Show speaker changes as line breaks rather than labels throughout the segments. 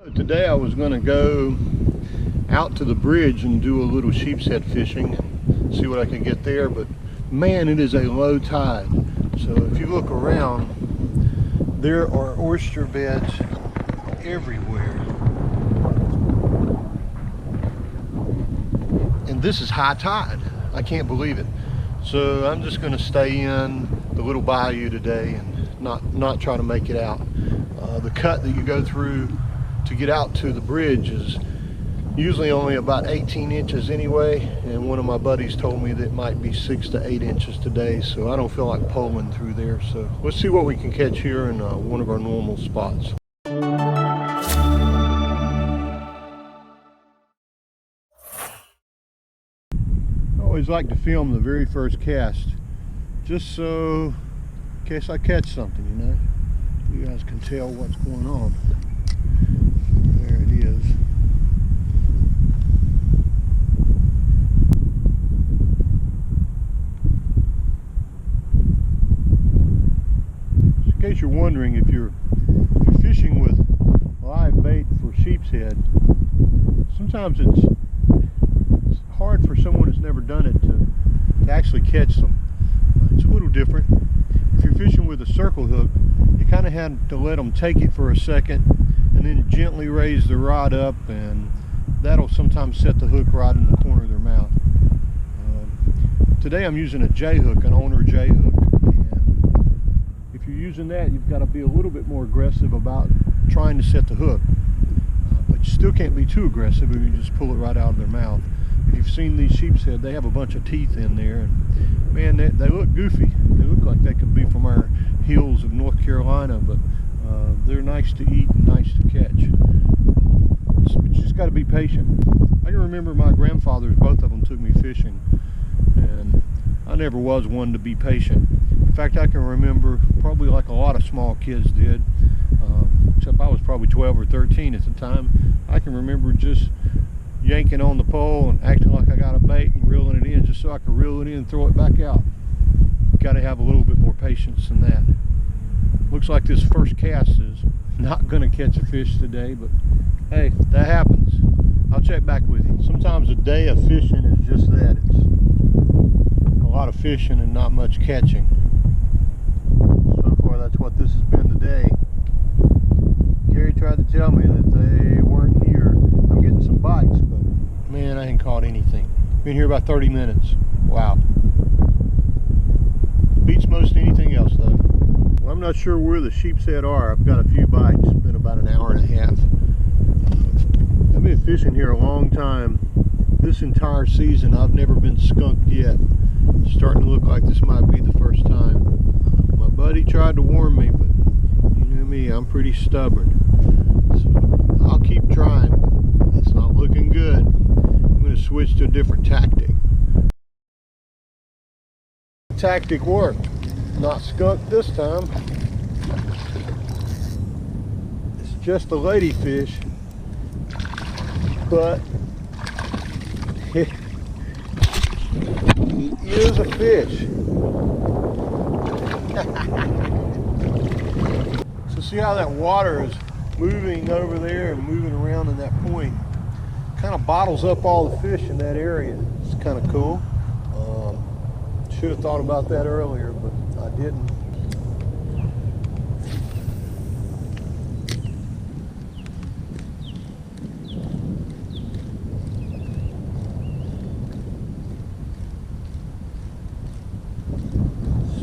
Today I was going to go out to the bridge and do a little sheepshead fishing and see what I could get there, but man, it is a low tide. So if you look around, there are oyster beds everywhere. And this is high tide. I can't believe it. So I'm just going to stay in the little bayou today and not try to make it out. The cut that you go through to get out to the bridge is usually only about 18 inches anyway, and one of my buddies told me that it might be 6 to 8 inches today, so I don't feel like poling through there. So let's see what we can catch here in one of our normal spots. I always like to film the very first cast, just so in case I catch something, you know, you guys can tell what's going on. There it is. In case you're wondering, if you're fishing with live bait for sheepshead, sometimes it's hard for someone who's never done it to actually catch them. It's a little different. If you're fishing with a circle hook, you kind of have to let them take it for a second and then gently raise the rod up, and that'll sometimes set the hook right in the corner of their mouth. Today I'm using a J hook, an owner J hook, and if you're using that, you've got to be a little bit more aggressive about trying to set the hook, but you still can't be too aggressive if you just pull it right out of their mouth. If you've seen these sheepshead, they have a bunch of teeth in there, and man, they look goofy. They look like they could be from our hills of North Carolina, but they're nice to eat and nice to catch. But you just got to be patient. I can remember my grandfathers, both of them took me fishing, and I never was one to be patient. In fact, I can remember, probably like a lot of small kids did, except I was probably 12 or 13 at the time, I can remember just yanking on the pole and acting like I got a bait and reeling it in just so I could reel it in and throw it back out. Got to have a little bit more patience than that. Looks like this first cast is not going to catch a fish today, but hey, that happens. I'll check back with you. Sometimes a day of fishing is just that. It's a lot of fishing and not much catching. So far, that's what this has been today. Gary tried to tell me that they weren't here. I'm getting some bites, but man, I ain't caught anything. Been here about 30 minutes. Wow. Beats most anything else though. Well, I'm not sure where the sheepshead are. I've got a few bites. It's been about an hour and a half. I've been fishing here a long time. This entire season I've never been skunked yet. It's starting to look like this might be the first time. My buddy tried to warn me, but you know me, I'm pretty stubborn. So I'll keep trying, but it's not looking good. I'm going to switch to a different tactic. Tactic worked. Not skunked this time. It's just a ladyfish, but it is a fish. So see how that water is moving over there and moving around in that point? Kind of bottles up all the fish in that area. It's kind of cool. Should have thought about that earlier, but I didn't.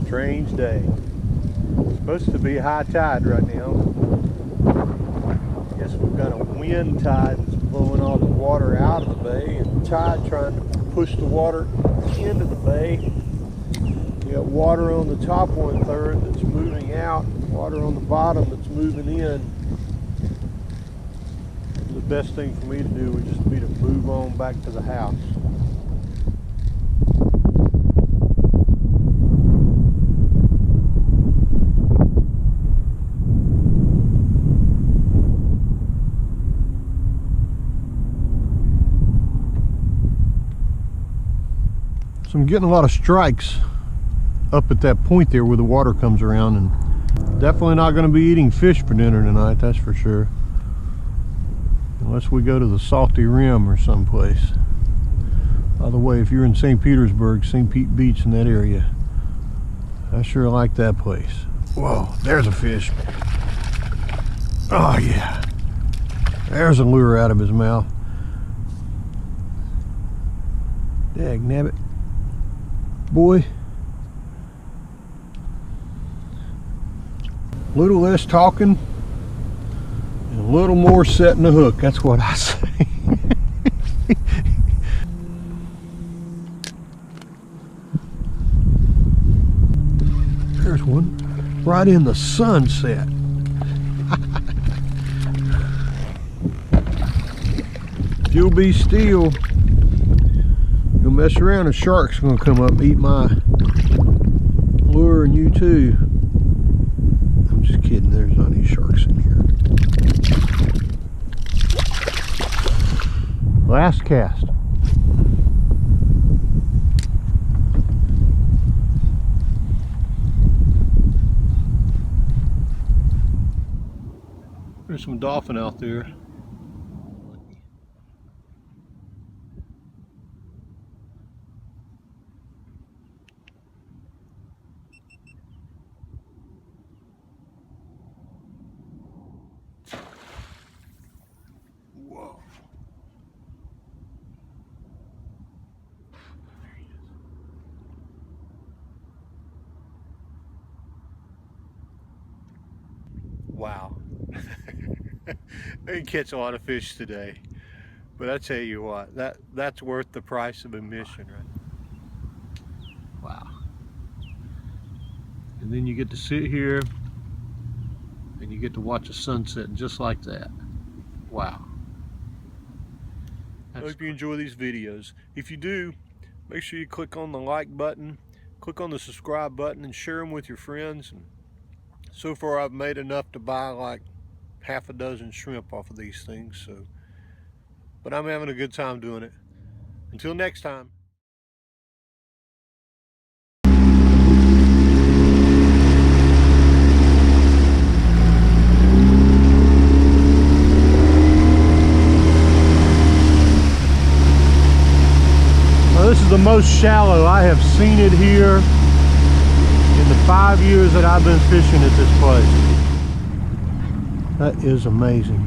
Strange day. It's supposed to be high tide right now. Guess we've got a wind tide that's blowing all the water out of the bay, and tide trying to push the water into the bay. You got water on the top 1/3 that's moving out, water on the bottom that's moving in. The best thing for me to do would just be to move on back to the house. So I'm getting a lot of strikes up at that point there where the water comes around, and definitely not going to be eating fish for dinner tonight, that's for sure. unless we go to the Salty Rim or someplace. By the way, if you're in St. Petersburg, St. Pete Beach in that area, I sure like that place. Whoa, there's a fish. Oh yeah, there's a lure out of his mouth. Dagnabbit, boy. A little less talking and a little more setting the hook. That's what I say. There's one right in the sunset. If you'll be still, you'll mess around, a shark's gonna come up and eat my lure and you too. I'm just kidding, there's not any sharks in here. Last cast. There's some dolphin out there. Whoa. Wow. I didn't catch a lot of fish today, but I tell you what, that's worth the price of admission, right? Wow. And then you get to sit here and you get to watch a sunset just like that. Wow. I hope you enjoy these videos. If you do, make sure you click on the like button, click on the subscribe button, and share them with your friends. And so far I've made enough to buy like half a dozen shrimp off of these things, so, but I'm having a good time doing it. Until next time. Well, this is the most shallow I have seen it here in the 5 years that I've been fishing at this place. That is amazing.